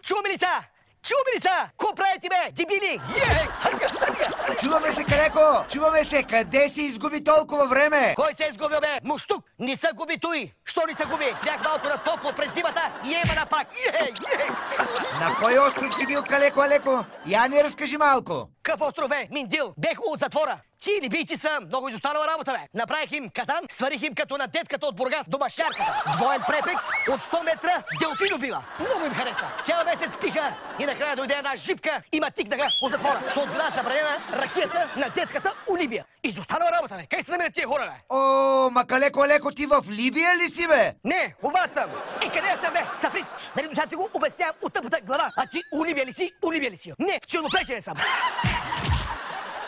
Чумелица! Чумелица! Ко правите, бе, дебили? Чуваме се, Калеко! Чуваме се! Къде си изгуби толкова време? Кой се е изгубил, бе? Муштук! Не се губи той! Що не се губи? Бях малко на топло през зимата и ема на пак! На кой остров си бил, Калеко, Алеко? Я не разкажи малко. Къв остров е? Миндил! Бех от затвора! Ти либийци са много изостанала работа, бе! Направих им казан, сварих им като на детката от Бургас до бащарката. Двоен препек от 100 метра делфин убила. Много им хареса. Цял месец пиха и накрая дойде една жипка и ма тикнаха от затвора. Защото била забранена ракията на детката Оливия. Изостанала работа, бе! Къде се намират тия хора, бе? О, ма Калеко, Алеко, ти в Либия ли си, бе? Не, у вас съм! И къде съм, бе? Сафрит! Нали до сега ти го обяснявам от тъпата глава? А ти Оливия ли си? Оливия ли си? Не, в Черноплечене съм!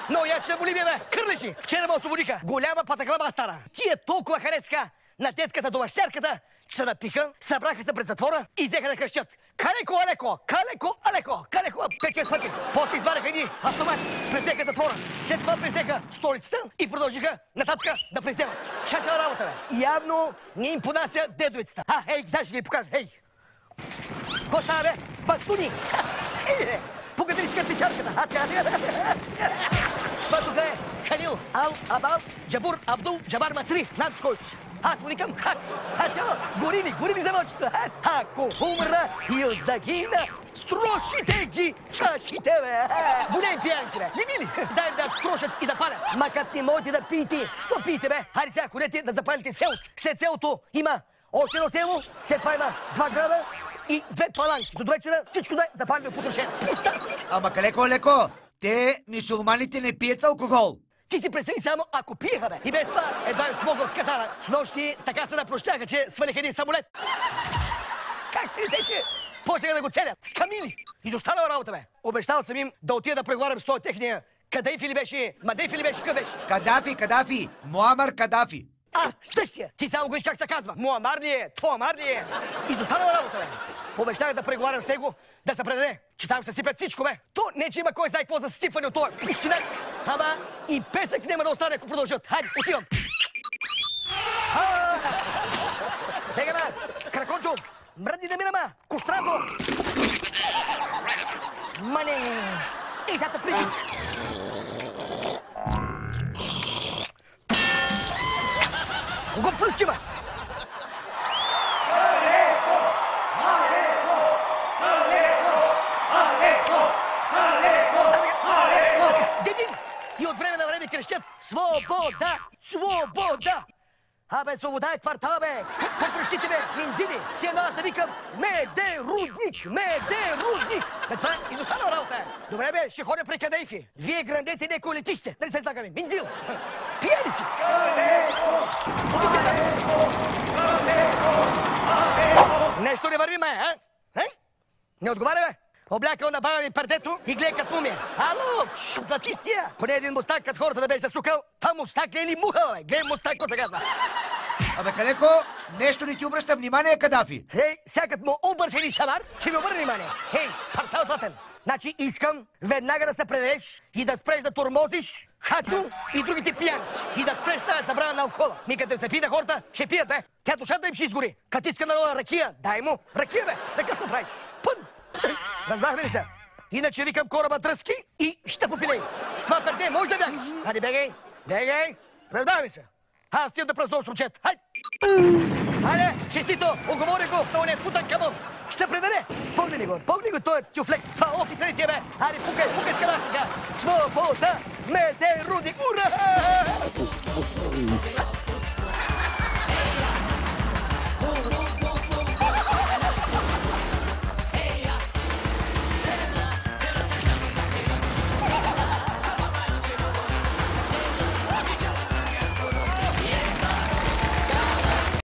Но я че Боливия, бе! Кърлиш си! Вчера ме освободиха! Голяма патаклава стара! Тия толкова харецка на тетката до бащарката, че се напиха, събраха се пред затвора и взеха да крещят: Калеко, Алеко! Калеко, Алеко! Калеко, 5-6 пъти! После извадаха едни автомати, презеха затвора. След това презеха столицата и продължиха нататък да преземат. Чаша работа, бе! Явно не им понася дедовицата. Ей, знаеш, ще ги покажа, ей! Ко става, бе? Бастуни! Погадали с картичарката! Това тук е Халил Ал Абал Джабур Абдул Джабар Мацри, над скойци. Аз му викам Хац. Гори ми заводчета. Ако умра и загина, строшите ги чашите, бе. Големи пияници, бе. Не били? Дай да трошат и да палят. Ма като не можете да пиете, що пиете, бе? Хайде сега ходете да запалите селото. След селото има още едно село, след това има 2 града и 2 паланки. До вечера всичко да е запалено по трошение. Ама Калеко, Алеко, те мюсюлманите не пият алкохол. Ти си представи само, ако пиеха, бе. И без това едва им смогвам с казана. С нощи така се напрощяха, че свалих един самолет. Как си летеше? Почнаха да го целят. С камили. Изостанала работа, бе. Обещал съм им да отида да преговарям с този техния. Кадейфи ли беше? Мадейфи ли беше? Къв беше? Кадафи. Муамар Кадафи. Същия! Ти само го виж как се казва. Муамар ли е? Твоамар ли е? Изостанала работа, бе. Обещах да преговарям с него, да се предаде, че там се сипят всичко, бе. То не, че има кой знае какво за сипване от това пищинак. Ама и песък няма да остане, ако продължат. Хайде, отивам. Бега, ма! Кракончо! Мръдни да минама! Кострако! Мане! Ей, зата приди! Го плющи, ма! И от време на време крещят: свобода! Свобода! Абе, свобода е квартала, бе! Какво крещите, бе? Миндини! Си едно аз да викам: Медерудник! Медерудник! Бе, това е изостанала работа, е! Добре, бе, ще ходя при Кадейфи. Вие грандете некое летище. Дали се слагаме? Миндил! Пияници! Нещо не върви, май, а? Не отговаря, бе? Облякал на баба ми пердето и гледа като мумия. Ало, златистия! Поне един мустак, като хората да беше засукал, това мустак е или муха, бе? Гледай мустак, какво се казва. Абе, Калеко, нещо не ти обръща внимание, Кадафи. Хей, сякът му обърше един шамар, ще ми обърне внимание. Хей, парсал златен. Значи искам веднага да се предадеш и да спреш да тормозиш Хачо и другите пияници. И да спреш тази забрана на алкохола. Ми като се пие на хората, ще пият, бе. Тя душата им ще изгори. Като иска народа ракия, дай му ракия, бе. Така се правиш. Пън! Разбрахме ли се? Иначе викам кораба тръски и ще попилей. С това перде може да бягаш. Хайде, бегай, бегай. Разбрахме се. Аз стигам да празнувам с момчет. Хайде! Хайде, честито, оговори го, то не е путан камон. Ще се предаде. Погни го, той е тюфлек. Това офиса ли ти е, бе? Хайде, пукай с канасика. Свобода, Медерудник, ура!